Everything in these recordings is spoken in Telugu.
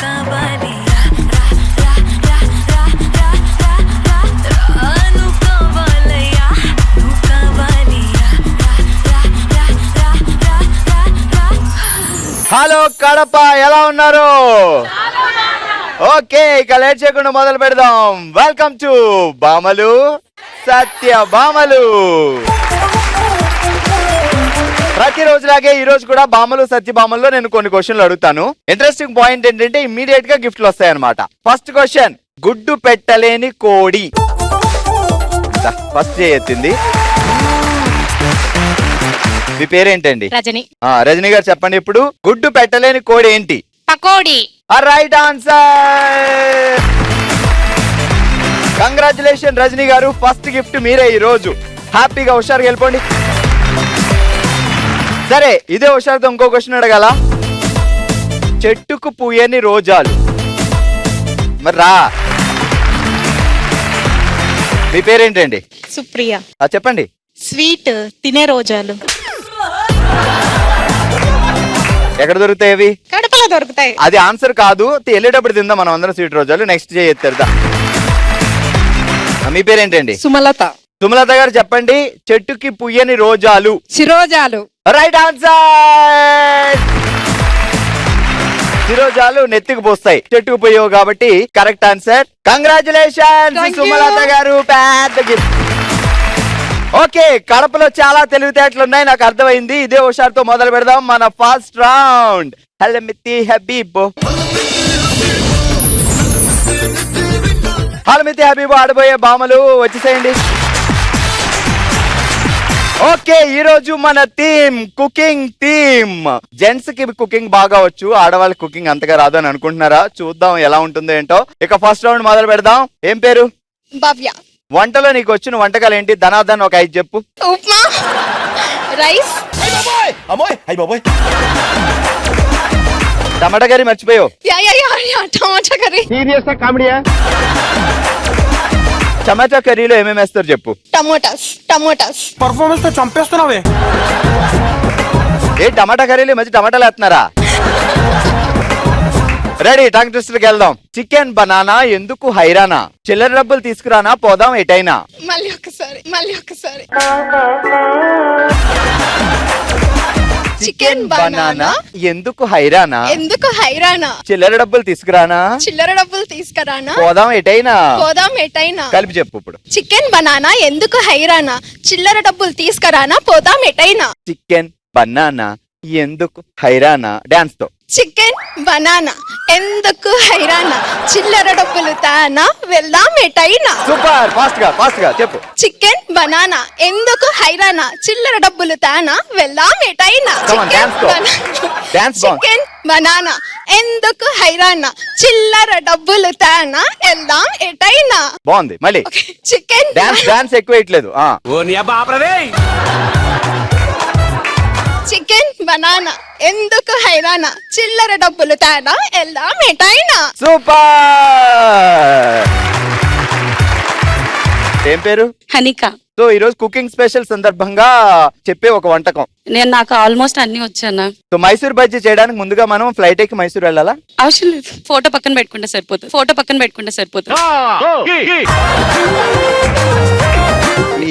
హలో కడప, ఎలా ఉన్నారు? ఓకే, ఇక లేట్ చేయకుండా మొదలు పెడదాం. వెల్కమ్ టు బామలు సత్య భామలు. ప్రతిరోజులాగే ఈ రోజు కూడా బామలు సత్యభామల్లో నేను కొన్ని క్వశ్చన్లు అడుగుతాను. ఇంట్రెస్టింగ్ పాయింట్ ఏంటంటే ఇమ్మీడియట్ గా గిఫ్ట్లు వస్తాయి అనమాట. ఫస్ట్ క్వశ్చన్, గుడ్డు పెట్టలేని కోడి. ఫస్ట్ ఎత్తింది. మీ పేరేంటండి? రజని. రజని గారు చెప్పండి, ఇప్పుడు గుడ్డు పెట్టలేని కోడి ఏంటి? Pakodi. Right answer. Congratulation Rajani garu, first gift మీరే ఈ రోజు. హ్యాపీగా హుషారుగా వెళ్ళిపోండి. సరే, ఇదే హుషారుతో ఇంకో క్వశ్చన్ అడగాల. చెట్టుకు పూయని రోజాలు. మరి రా, మీ పేరేంటండి? సుప్రియ. చెప్పండి. స్వీట్ తినే రోజాలు. ఎక్కడ దొరుకుతాయి అవి? కడపలో దొరుకుతాయి. అది ఆన్సర్ కాదు, వెళ్ళేటప్పుడు తిందాం మనం అందరం స్వీట్ రోజాలు. నెక్స్ట్ చేయొద్దా? మీ పేరేంటండి? సుమలత. సుమలత గారు చెప్పండి, చెట్టుకి పుయ్యని రోజాలు. శిరోజాలు. Right answer. శిరోజాలు నెత్తికి పోస్తాయి, చెట్టుకు పోయావు కాబట్టి కరెక్ట్ ఆన్సర్. కంగ్రాచులేషన్ సుమలత గారు, పెద్ద గిఫ్ట్. ఓకే, కడపలో చాలా తెలివితేటలు ఉన్నాయి, నాకు అర్థమైంది. ఇదే హుషారుతో మొదలు పెడదాం మన ఫస్ట్ రౌండ్. హలో మిత్తి హబీబ్. హలో మిత్తి హబీబ్ ఆడబోయే బామలు వచ్చేసేయండి. ఓకే, ఈ రోజు మన థీమ్ కుకింగ్ థీమ్. జెంట్స్ కి కుకింగ్ బాగా వచ్చు, ఆడవాళ్ళకి కుకింగ్ అంతగా రాదు అని అనుకుంటున్నారా? చూద్దాం ఎలా ఉంటుందో ఏంటో. ఇక ఫస్ట్ రౌండ్ మొదలు పెడదాం. ఏం పేరు? భవ్య. వంటలో నీకు వచ్చిన వంటకాలు ఏంటి? ధనాధన్ ఒక 5 చెప్పు. ఉప్మా, రైస్, టమాటా కర్రీ మర్చిపోయావు. టమాటా కర్రీ. టమాటా కర్రీలో ఏమేమి వేస్తారు చెప్పు. టమోటాస్. పర్ఫార్మెన్స్ తో చంపేస్తున్నావే. ఏ టమాటా కర్రీలో మంచి టమాటాలు వేస్తున్నారా? రెడీ, టంగ్ ట్విస్టర్కి వెళ్దాం. చికెన్ బనానా ఎందుకు హైరానా? చిల్లర డబ్బులు తీసుకురానా, పోదాం ఎటైనా. మళ్ళీ ఒకసారి. చికెన్ బనానా ఎందుకు హైరానా? చిల్లర డబ్బులు తీసుకురానా, పోదాం ఎటైనా. కలిపి చెప్పు ఇప్పుడు. చికెన్ బనానా ఎందుకు హైరానా? చిల్లర డబ్బులు తీసుకురానా, పోదాం ఎటైనా. చికెన్ బనానా ఎందుకు హైరానా? డాన్స్ తో. చికెన్ బనానా ఎందుకు హైరానా? చిల్లర డబ్బులు తానా, వెళ్దాం ఎటైనా. సూపర్, ఫాస్ట్ గా చెప్పు. చికెన్ బనానా ఎందుకు హైరానా? చిల్లర డబ్బులు తానా, వెళ్దాం ఎటైనా. చికెన్ బనానా ఎందుకు హైరానా? చిల్లర డబ్బులు తానా, వెళ్దాం ఎటైనా. బాగుంది, మళ్ళీ. చికెన్ డాన్స్ ఎక్కువ ఇట్లేదు. చికెన్ బనానా ఎందుకు హైరానా? చిల్లర డబ్బులు తానా, వెళ్దాం ఎటైనా. సూపర్. ఏం పేరు? హనిక. సో ఈ రోజు కుకింగ్ స్పెషల్ సందర్భంగా చెప్పే ఒక వంటకం. నాకు ఆల్మోస్ట్ అన్ని వచ్చానా. సో మైసూర్ బజ్జీ చేయడానికి ముందుగా మనం ఫ్లైట్ ఎక్కి మైసూర్ వెళ్ళాలా? అవసరం లేదు, ఫోటో పక్కన పెట్టుకుంటే సరిపోతుంది.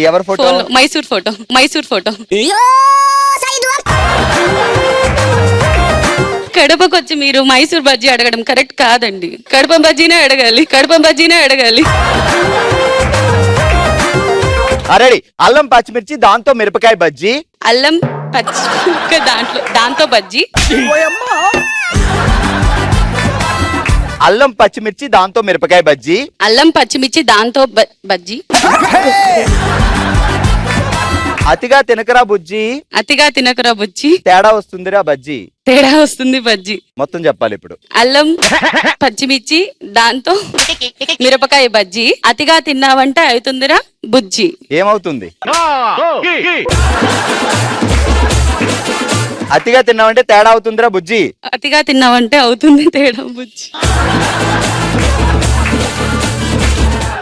ఎవరి ఫోటో? మైసూర్ ఫోటో. కడపకు వచ్చి మీరు మైసూర్ బజ్జీ అడగడం కరెక్ట్ కాదండి. కడప బజ్జీనే అడగాలి. రెడీ. అల్లం పచ్చిమిర్చి దాంతో మిరపకాయ బజ్జీ. అల్లం పచ్చి దాంతో బజ్జీ. అల్లం పచ్చిమిర్చి దాంతో మిరపకాయ బజ్జీ. అతిగా తినకరా బుజ్జి. తేడా వస్తుందిరా బజ్జీ. మొత్తం చెప్పాలి ఇప్పుడు. అల్లం పచ్చిమిర్చి దాంతో మిరపకాయ బజ్జీ. అతిగా తిన్నావంటే అవుతుందిరా బుజ్జి. ఏమవుతుంది? అతిగా తిన్నావంటే తేడా అవుతుందిరా బుజ్జి. అతిగా తిన్నావంటే అవుతుంది తేడా బుజ్జి.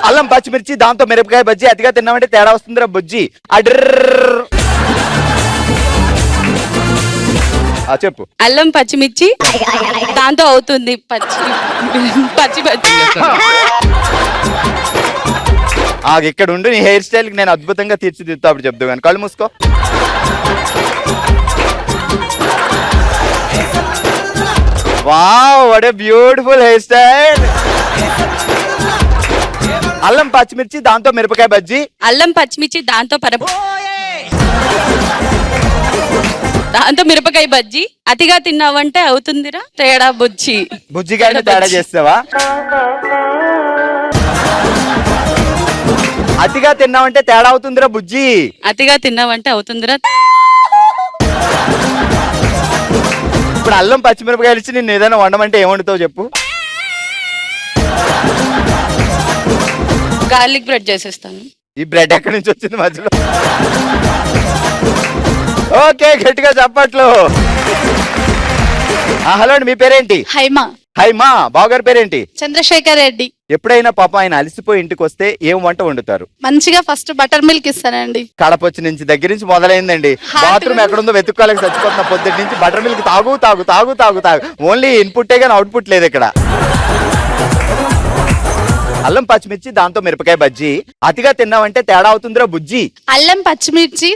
అల్లం పచ్చిమిర్చి దాంతో మిరపకాయ బజ్జీ. అతిగా తిన్నామంటే తేడా వస్తుందిరా బుజ్జి. చెప్పు. అల్లం పచ్చిమిర్చి దాంతో అవుతుంది పచ్చి బజ్జీ. ఇక్కడ ఉండి నీ హెయిర్ స్టైల్ కి నేను అద్భుతంగా తీర్చిదిద్దుతా, అప్పుడు చెప్దు కానీ. కళ్ళు మూసుకో. Wow, what a beautiful hair style. అల్లం పచ్చిమిర్చి దాంతో మిరపకాయ బజ్జీ. అల్లం పచ్చిమిర్చి దాంతో దాంతో మిరపకాయ బజ్జీ. అతిగా తిన్నావంటే అవుతుందిరా తేడా బుజ్జి. బుజ్జిగానే తేడా చేస్తావా? అతిగా తిన్నావంటే తేడా అవుతుందిరా బుజ్జి. అతిగా తిన్నావంటే అవుతుందిరా. ఇప్పుడు అల్లం పచ్చిమిరపకాయలు ఇచ్చి నిన్ను ఏదైనా వండమంటే ఏం వండుతావు చెప్పు? గార్లిక్ బ్రెడ్ చేసేస్తాను. ఈ బ్రెడ్ ఎక్కడి నుంచి వచ్చింది మధ్యలో? ఓకే, గట్టిగా చెప్పట్లు. హలో అండి, మీ పేరేంటి? హైమా. హైమా. బావగారి పేరేంటి? చంద్రశేఖర్ రెడ్డి. ఎప్పుడైనా పాప ఆయన అలసిపోయి ఇంటికి వస్తే ఏం వంట వండుతారు? మంచిగా ఫస్ట్ బటర్ మిల్క్ ఇస్తానండి. కడపొచ్చి నుంచి దగ్గర నుంచి మొదలైందండి. బాత్రూమ్ ఎక్కడుందో వెతుక్కోలేక చచ్చిపోతున్నా పొద్దుటి నుంచి. బటర్ మిల్క్ తాగు తాగు తాగు తాగు తాగు. ఓన్లీ ఇన్పుట్టే కానీ అవుట్పుట్ లేదు ఇక్కడ. అల్లం పచ్చిమిర్చి దాంతో మిరపకాయ బజ్జీ. అతిగా తిన్నావంటే తేడా అవుతుందిరా బుజ్జి. అల్లం పచ్చిమిర్చి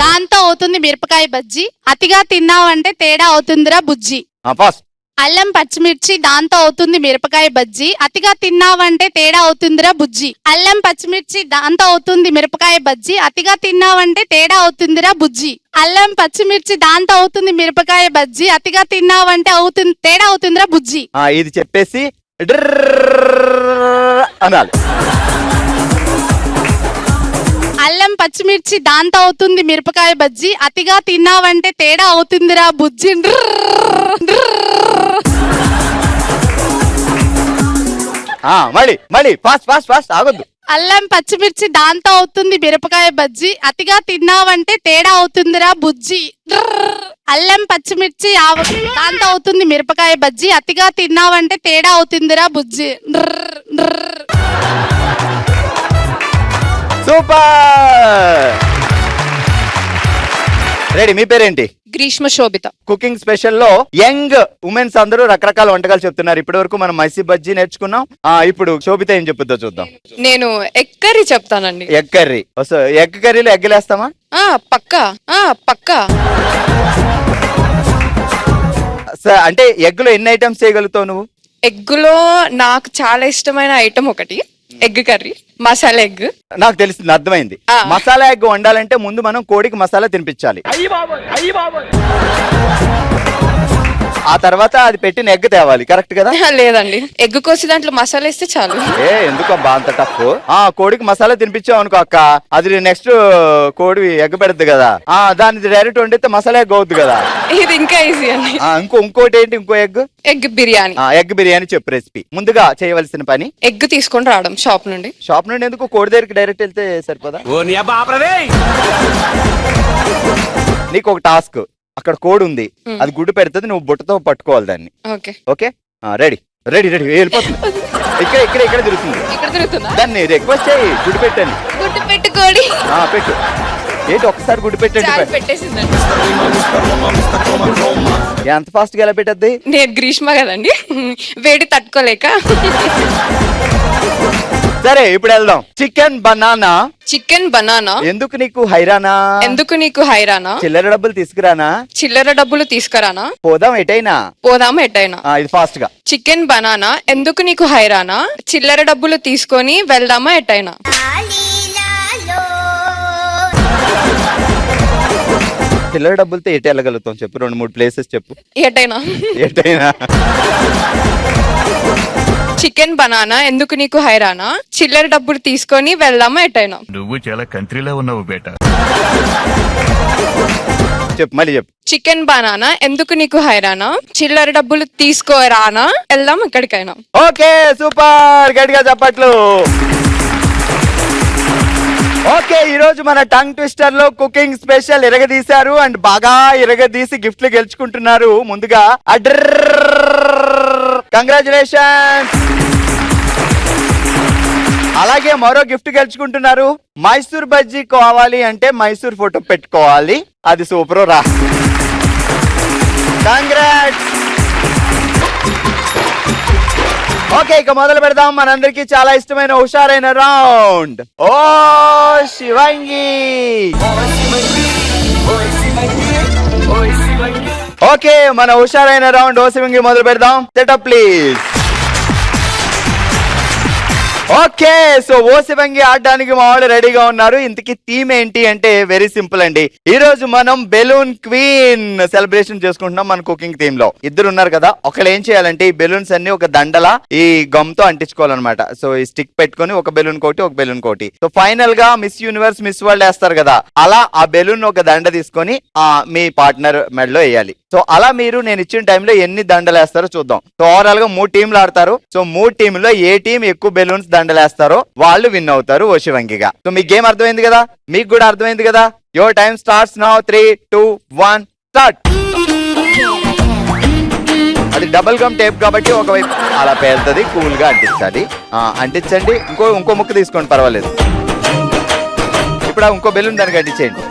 దాంతో అవుతుంది మిరపకాయ బజ్జీ. అతిగా తిన్నావంటే తేడా అవుతుందిరా బుజ్జి. ఫాస్ట్. అల్లం పచ్చిమిర్చి దాంతో అవుతుంది మిరపకాయ బజ్జీ. అతిగా తిన్నావంటే తేడా అవుతుందిరా బుజ్జి. అల్లం పచ్చిమిర్చి దాంతో అవుతుంది మిరపకాయ బజ్జీ. అతిగా తిన్నావంటే తేడా అవుతుందిరా బుజ్జి. అల్లం పచ్చిమిర్చి దాంతో అవుతుంది మిరపకాయ బజ్జీ. అతిగా తిన్నావంటే తేడా అవుతుందిరా బుజ్జి. ఇది చెప్పేసి అనాలి. అల్లం పచ్చిమిర్చి దాంతో అవుతుంది మిరపకాయ బజ్జీ. అతిగా తిన్నావంటే తేడా అవుతుందిరా బుజ్జి. మళ్ళీ మళ్ళీ ఫాస్ట్ ఫాస్ట్ ఫాస్ట్, ఆగొద్దు. అల్లం పచ్చిమిర్చి దాంతో అవుతుంది మిరపకాయ బజ్జీ. అతిగా తిన్నావంటే తేడా అవుతుందిరా బుజ్జి. అల్లం పచ్చిమిర్చి దాంతో అవుతుంది మిరపకాయ బజ్జీ. అతిగా తిన్నావంటే తేడా అవుతుందిరా బుజ్జి. సూపర్. రెడీ. మీ పేరేంటి? గ్రీష్మ శోభిత. కుకింగ్ స్పెషల్ లో యంగ్ ఉమెన్స్ అందరూ రకరకాల వంటకాలు చెప్తున్నారు. ఇప్పటి వరకు మనం మైసూర్ బజ్జీ నేర్చుకున్నాం. ఇప్పుడు శోభిత ఏం చెప్పుద్దో చూద్దాం. నేను ఎగ్ కర్రీ చెప్తానండి. Egg curry. ఎగ్ కర్రీలో ఎగ్గులేస్తామా? పక్కా పక్కా. అంటే ఎగ్గులో ఎన్ని ఐటమ్స్ చేయగలుగుతావు నువ్వు? ఎగ్గులో నాకు చాలా ఇష్టమైన ఐటమ్ ఒకటి ఎగ్ కర్రీ, మసాలా ఎగ్. నాకు తెలిసింది, అర్థమైంది. మసాలా ఎగ్ వండాలంటే ముందు మనం కోడికి మసాలా తినిపించాలి. ఆ తర్వాత అది పెట్టిన ఎగ్ తేవాలి. కరెక్ట్ కదా? లేదండి, ఎగ్ కోసి దాంట్లో మసాలా వేస్తే చాలు. ఎందుకబ్బా అంత టఫ్? కోడికి మసాలా తినిపించావు అనుకో అక్క, అది నెక్స్ట్ కోడి ఎగ్ పెడద్దు కదా, దాన్ని డైరెక్ట్ వండితే మసాలా ఎగ్ అవుద్ది కదా. ఇది ఇంకా ఈజీ అండి. ఇంకోటి ఏంటి? ఇంకో egg. Egg biryani. Egg biryani చెప్పు రెసిపీ. ముందుగా చేయవలసిన పని ఎగ్ తీసుకొని రావడం షాప్ నుండి. షాప్ నుండి ఎందుకు? కోడి దగ్గరికి డైరెక్ట్ వెళ్తే సరిపోదా? నీకు ఒక టాస్క్. అక్కడ కోడి ఉంది, అది గుడ్డు పెడుతుంది, నువ్వు బుట్టతో పట్టుకోవాలి దాన్ని. Okay okay, ready ready ready. వెళ్ళిపోతుంది. ఇక్కడ ఇక్కడ ఇక్కడ తిరుగుతుంది. దాన్ని రిక్వెస్ట్ చేయి, గుడ్డు పెట్టని. గుడ్డు పెట్టుకోడి. పెట్టు. ఏంటి ఒక్కసారి గుడ్డు పెట్టండి. పెట్టేసిందండి. ఎంత ఫాస్ట్ గా ఎలా పెట్టద్ది? నేను గ్రీష్మ కదండి, వేడి తట్టుకోలేక. సరే ఇప్పుడు వెళ్దాం. Chicken banana. Chicken banana. ఎందుకు నీకు హైరానా? ఎందుకు నీకు హైరానా? చిల్లర డబ్బులు తీసుకురానా? చిల్లర డబ్బులు తీసుకురానా? పోదాం ఎటైనా. పోదాం ఎటైనా. ఇది ఫాస్ట్ గా. Chicken banana. ఎందుకు నీకు హైరానా? చిల్లర డబ్బులు తీసుకొని వెళ్దామా ఎటైనా? చిల్లర డబ్బులతో ఎటు వెళ్ళగలుగుతాం చెప్పు? 2-3 ప్లేసెస్ చెప్పు. ఎటైనా. ఎటైనా. Chicken banana. ఎందుకు నీకు హైరానా? చిల్లర డబ్బులు తీసుకొని వెళ్దామా ఎటైనా? నువ్వు చాలా కంట్రీలో ఉన్నావు బేట. చెప్పు, మళ్ళీ చెప్పు. Chicken banana. ఎందుకు నీకు హైరానా? చిల్లర డబ్బులు తీసుకోరానా? వెళ్దాం ఎక్కడికైనా. ఓకే సూపర్, గట్టిగా చెప్పట్లు. ఓకే, ఈ రోజు మన టంగ్ ట్విస్టర్ లో కుకింగ్ స్పెషల్ ఇరగదీశారు అండ్ బాగా ఇరగదీసి గిఫ్ట్లు గెలుచుకుంటున్నారు. ముందుగా కంగ్రాచులేషన్స్. అలాగే మరో గిఫ్ట్ గెలుచుకుంటున్నారు. మైసూర్ బజ్జీ కావాలి అంటే మైసూర్ ఫోటో పెట్టుకోవాలి. అది సూపర్ రా. కంగ్రాట్స్. ఓకే, ఇక మొదలు పెడదాం మనందరికి చాలా ఇష్టమైన హుషారైన రౌండ్. ఓ శివంగి. ఓకే, మన హుషారైన రౌండ్ ఓ శివంగి మొదలు పెడదాం. Setup please. ఓకే, సో ఓ శివంగి ఆడడానికి మా వాళ్ళు రెడీగా ఉన్నారు. ఇంతకీ థీమ్ ఏంటి అంటే వెరీ సింపుల్ అండి. ఈ రోజు మనం బెలూన్ క్వీన్ సెలబ్రేషన్ చేసుకుంటున్నాం మన కుకింగ్ థీమ్ లో. ఇద్దరు ఉన్నారు కదా, ఒకళ్ళు ఏం చేయాలంటే ఈ బెలూన్స్ అన్ని ఒక దండలా ఈ గమ్ తో అంటించుకోవాలన్నమాట. సో ఈ స్టిక్ పెట్టుకొని ఒక బెలూన్ కోటి ఒక బెలూన్ కోటి. సో ఫైనల్ గా మిస్ యూనివర్స్ మిస్ వరల్డ్ వేస్తారు కదా, అలా ఆ బెలూన్ ఒక దండ తీసుకొని మీ పార్ట్నర్ మెడలో వేయాలి. సో అలా మీరు నేను ఇచ్చిన టైంలో ఎన్ని దండలు వేస్తారో చూద్దాం. సో ఓవరాల్ గా 3 టీంలు ఆడతారు. సో 3 టీంలో ఏ టీం ఎక్కువ బెలూన్స్ దండలేస్తారో వాళ్ళు విన్ అవుతారు ఓ శివంగిగా. సో మీ గేమ్ అర్థమైంది కదా, మీకు కూడా అర్థమైంది కదా. Your time starts now. 3, 2, 1 start. అది డబుల్ గమ్ టేప్ కాబట్టి ఒకవైపు అలా పేరుతుంది, కూల్ గా అంటించాలి. అంటించండి. ఇంకో ముక్క తీసుకోండి, పర్వాలేదు. ఇప్పుడు ఇంకో బెలూన్ దానికి అంటించేయండి.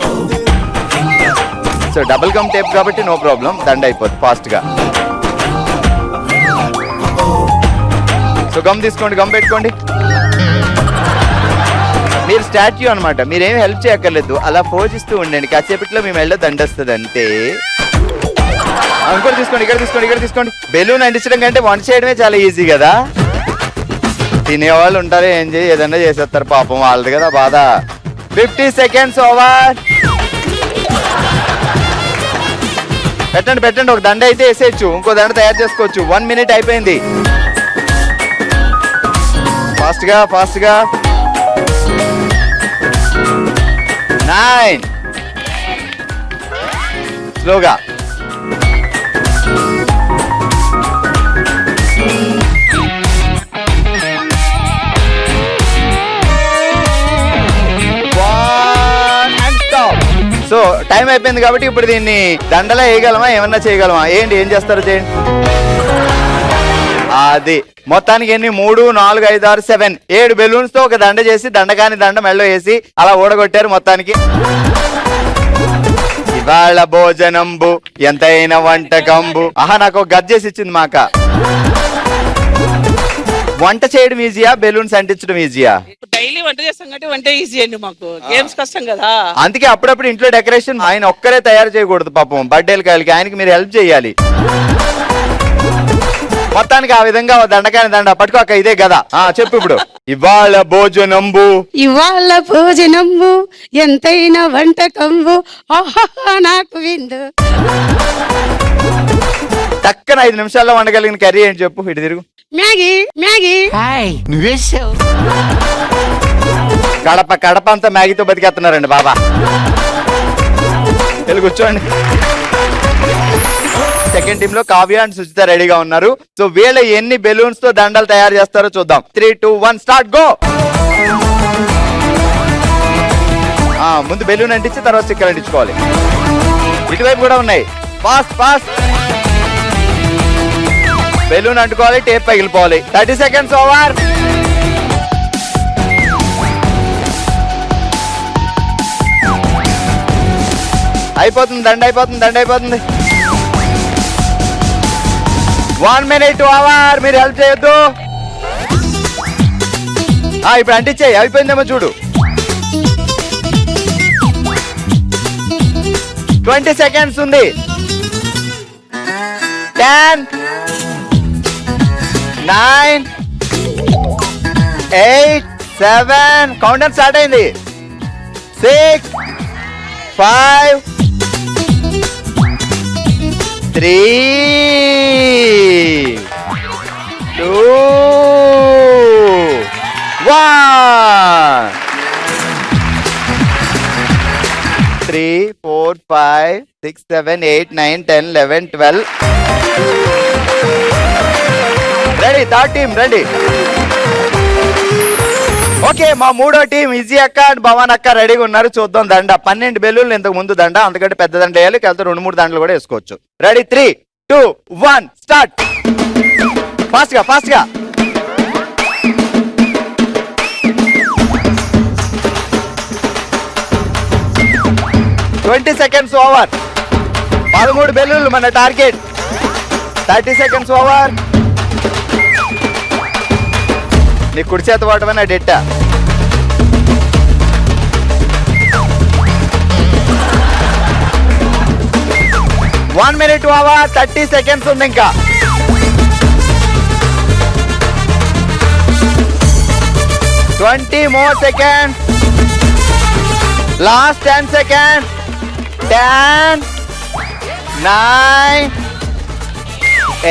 సో డబుల్ గమ్ టేప్ కాబట్టి నో ప్రాబ్లం, దండ అయిపోద్ది ఫాస్ట్ గా. సో గమ్ తీసుకోండి, గమ్ పెట్టుకోండి. మీరు స్టాచ్యూ అనమాట, మీరేమి హెల్ప్ చేయక్కర్లేదు, అలా పోజిస్తూ ఉండండి. కాసేపట్లో మీ మెళ్ళ దండొస్తుంది అంతే. ఇంకోటి తీసుకోండి, ఇక్కడ తీసుకోండి. బెలూన్ అంటించడం కంటే వంట చేయడమే చాలా ఈజీ కదా. తినేవాళ్ళు ఉంటారు, ఏదన్నా చేసేస్తారు, పాపం వాళ్ళది కదా బాధ. 50 సెకండ్స్ ఓవర్. పెట్టండి, ఒక దండ అయితే వేసేయచ్చు, ఇంకో దండ తయారు చేసుకోవచ్చు. 1 మినిట్ అయిపోయింది. ఫాస్ట్ గా. 9 స్లోగా. 1 and stop. సో టైం అయిపోయింది కాబట్టి ఇప్పుడు దీన్ని దండలా వేయగలమా, ఏమన్నా చేయగలమా? ఏం చేస్తారో చేయండి. అది మొత్తానికి ఎన్ని 3, 4, 5, 6, 7, 7 బెలూన్స్ తో ఒక దండ చేసి దండగాని దండ మెళ్ళో వేసి అలా ఓడగొట్టారు మొత్తానికి. ఇవాళ భోజనంబు ఎంతైన వంటకంబు. నాకు ఒక గద్ద చేసి ఇచ్చింది మాక. వంట చేయడం ఈజీయా, బెలూన్స్ అంటించడం ఈజీయా? డైలీ వంట చేస్తాం కాబట్టి వంట ఈజీ అండి, మాకు గేమ్స్ కష్టం కదా. అందుకే అప్పుడప్పుడు ఇంట్లో డెకరేషన్ ఆయన ఒక్కరే తయారు చేయకూడదు పాపం, బర్త్డేలకి ఆయనకి మీరు హెల్ప్ చేయాలి. మొత్తానికి ఆ విధంగా దండకాని దండ పట్టుకోక ఇదే కదా. చెప్పు ఇప్పుడు. ఇవాళ భోజనంబు ఎంతైన వంటకంబు నాకు విందు. టక్కన 5 నిమిషాల్లో వండగలిగిన కర్రీ ఏంటి చెప్పు. ఇటు తిరుగు. మ్యాగీ. నువ్వేసావు. కడప అంతా మ్యాగీతో బతికేస్తున్నారండి బాబా. తెలుగు కూర్చోండి. సెకండ్ టీమ్ లో కావ్య అండ్ సుచిత రెడీగా ఉన్నారు. సో వీళ్ళ ఎన్ని బెలూన్స్ తో దండలు తయారు చేస్తారో చూద్దాం. 3, 2, 1 స్టార్ట్. గో. ముందు బెలూన్ అంటించి తర్వాత స్టిక్కర్ అంటించుకోవాలి. ఇటువైపు కూడా ఉన్నాయి. ఫాస్ట్. బెలూన్ అంటుకోవాలి, టేప్ పగిలిపోవాలి. 30 సెకండ్స్ ఓవర్. అయిపోతుంది, దండ అయిపోతుంది. 1 minute ఓవర్. మీరు హెల్ప్ చేయొద్దు. ఇప్పుడు అంటించేయి, అయిపోయిందేమో చూడు. 20 సెకండ్స్ ఉంది. 10, 9, 8, 7 కౌంట్ డౌన్ స్టార్ట్ అయింది. 6, 5, 3, 2, 1. 3, 4, 5, 6, 7, 8, 9, 10, 11, 12. Ready. Third team ready. Okay, మా మూడో టీం విజీ అక్క అండ్ భవాన్ అక్క రెడీగా ఉన్నారు. చూద్దాం దండ. 12 బెలూన్లు ఇంతకు ముందు దండ, అందుకంటే పెద్ద దండ వేయాలి. కలిసి 2-3 దండలు కూడా వేసుకోవచ్చు. రెడీ. 3, 2, 1 స్టార్ట్. ఫాస్ట్ గా. 20 seconds ఓవర్. 13 బెలూన్లు మన టార్గెట్. 30 seconds over. నీ కుడి చేత వాడమని డెట్ట. One minute over. 30 seconds ఉంది ఇంకా. more seconds. Last 10 seconds. 10, 9,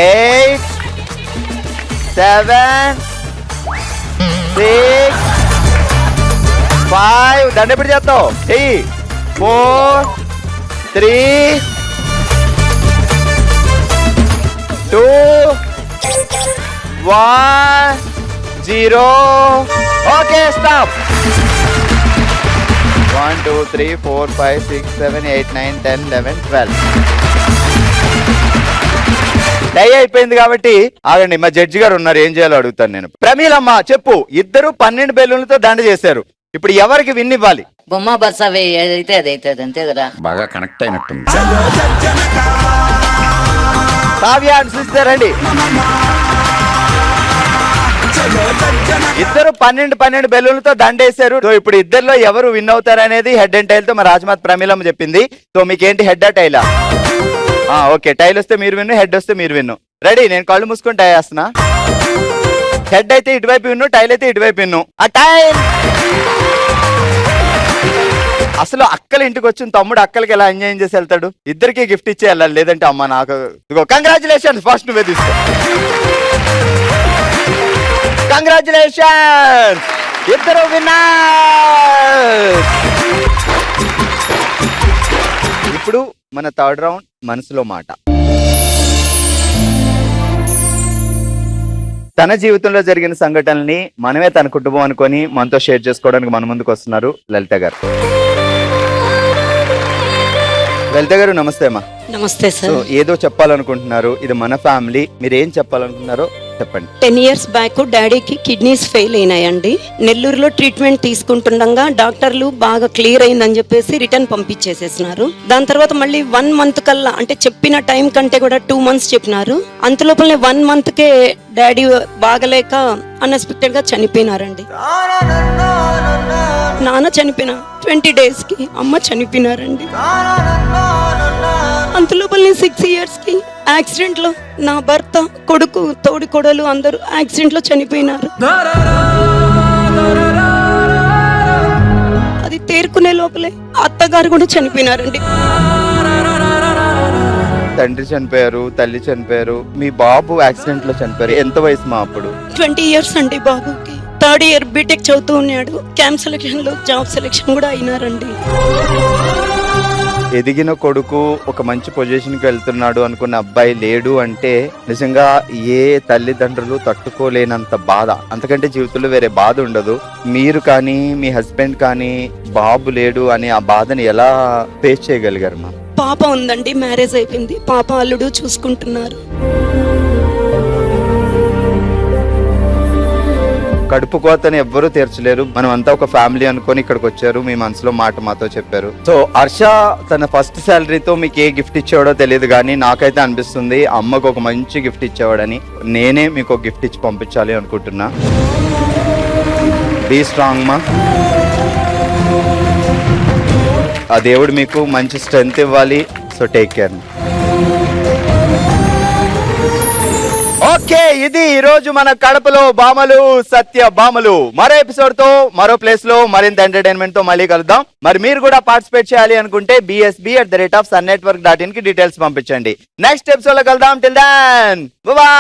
8, 7, 6, 5. దాన్ని ఎప్పుడు చేస్తావు? 3, 4, 3, 2, 1, 0. Okay, stop. 1, 2, 3, 4, 5, 6, 7, 8, 9, 10, 11, 12. టై అయిపోయింది కాబట్టి ఆగండి, మా జడ్జి గారు ఉన్నారు, ఏం చేయాలో అడుగుతాను నేను. ప్రమీలమ్మ చెప్పు, ఇద్దరు 12 బెలూన్లతో దండ చేశారు. ఇప్పుడు ఎవరికి విన్ ఇవ్వాలి? బొమ్మ బర్స ఏదైతే అదైతే అంతే కదా. బాగా కనెక్ట్ అయినట్టుంది. కావ్య అనుసరిస్తారండి. ఇద్దరు 12 బెలూన్లతో దండేశారు. సో ఇప్పుడు ఇద్దరిలో ఎవరు విన్ అవుతారు అనేది హెడ్ అండ్ టైల్ తో మా రాజమాత ప్రమీలమ్మ చెప్పింది. సో మీకేంటి, హెడ్ టైలా? ఓకే, టైల్ వస్తే మీరు విన్ను, హెడ్ వస్తే మీరు విన్ను. రెడీ? నేను కళ్ళు మూసుకొని టై వేస్తున్నా. హెడ్ అయితే ఇటువైపు విన్ను, టైల్ అయితే ఇటువైపు విన్ను. ఆ టైం. అసలు అక్కల ఇంటికి వచ్చిన తమ్ముడు అక్కలకి ఎలా ఎంజాయ్ చేసి వెళ్తాడు? ఇద్దరికి గిఫ్ట్ ఇచ్చే వెళ్ళాలి, లేదంటే అమ్మ నాకు కంగ్రాచులేషన్స్. ఫస్ట్ నువ్వే తీసుకో. కంగ్రాచులేషన్స్, ఇద్దరు విన్నర్స్. ఇప్పుడు మన థర్డ్ రౌండ్ మనసులో మాట. తన జీవితంలో జరిగిన సంఘటనల్ని మనమే తన కుటుంబం అనుకొని మనతో షేర్ చేసుకోవడానికి మన ముందుకు వస్తున్నారు లలిత గారు. లలిత గారు నమస్తే అమ్మా. నమస్తే సో సార్. ఏదో చెప్పాలనుకుంటున్నారు, ఇది మన ఫ్యామిలీ, మీరు ఏం చెప్పాలనుకుంటున్నారో చెప్పండి. 10 years బ్యాక్ డాడీకి కిడ్నీస్ ఫెయిల్ అయినాయండి. నెల్లూరులో ట్రీట్మెంట్ తీసుకుంటుండగా డాక్టర్లు బాగా క్లియర్ అయిందని చెప్పేసి రిటర్న్ పంపించేసేసినారు. దాని తర్వాత మళ్ళీ 1 month కల్లా, అంటే చెప్పిన టైం కంటే కూడా 2 months చెప్పినారు. అంతలోపలనే 1 month కే డాడీ బాగలేక అన్ఎక్స్పెక్టెడ్ గా చనిపోయినారండి. నాన్న చనిపోయిన 20 days కి అమ్మ చనిపోయినారండి. అంతలోపలనే 6 years కి యాక్సిడెంట్ లో నా భర్త, కొడుకు, తోడి కొడలు అందరూ యాక్సిడెంట్ లో చనిపోయినారు. అది తేరుకునే లోపలే అత్తగారు కూడా చనిపోయినారండి. తండ్రి చనిపోయారు, తల్లి చనిపోయారు, మీ బాబు యాక్సిడెంట్ లో చనిపోయారు. ఎంత వయసు మా అప్పుడు? 20 years అండి బాబుకి. 3rd year బీటెక్ చదువుతూ ఉన్నాడు. క్యాంప్ సెలక్షన్ లో జాబ్ సెలక్షన్ కూడా అయినారండి. ఎదిగిన కొడుకు ఒక మంచి పొజిషన్ కి వెళ్తున్నాడు అనుకున్న అబ్బాయి లేడు అంటే నిజంగా ఏ తల్లిదండ్రులు తట్టుకోలేనంత బాధ. అంతకంటే జీవితంలో వేరే బాధ ఉండదు. మీరు కానీ మీ హస్బెండ్ కానీ బాబు లేడు అనే ఆ బాధని ఎలా ఫేస్ చేయగలిగారు మా? పాప ఉందండి, మ్యారేజ్ అయిపోయింది. పాప అల్లుడు చూసుకుంటున్నారు. కడుపు కోతని ఎవ్వరూ తీర్చలేరు. మనం అంతా ఒక ఫ్యామిలీ అనుకొని ఇక్కడికి వచ్చారు, మీ మనసులో మాట మాతో చెప్పారు. సో హర్ష తన ఫస్ట్ శాలరీతో మీకు ఏ గిఫ్ట్ ఇచ్చేవాడో తెలియదు, కానీ నాకైతే అనిపిస్తుంది అమ్మకు ఒక మంచి గిఫ్ట్ ఇచ్చేవాడని. నేనే మీకు ఒక గిఫ్ట్ ఇచ్చి పంపించాలి అనుకుంటున్నా. బీ స్ట్రాంగ్ మా. ఆ దేవుడు మీకు మంచి స్ట్రెంగ్త్ ఇవ్వాలి. So take care. ఓకే, ఇది ఈ రోజు మన కడపలో భామలు, సత్య భామలు. మరో ఎపిసోడ్ తో, మరో ప్లేస్ లో, మరింత ఎంటర్టైన్మెంట్ తో మళ్ళీ కలుద్దాం. మరి మీరు కూడా పార్టిసిపేట్ చేయాలి అనుకుంటే bsb@sunnetwork.in కి డీటెయిల్స్ పంపించండి. నెక్స్ట్ ఎపిసోడ్ లో కలుద్దాం. Till then bye by.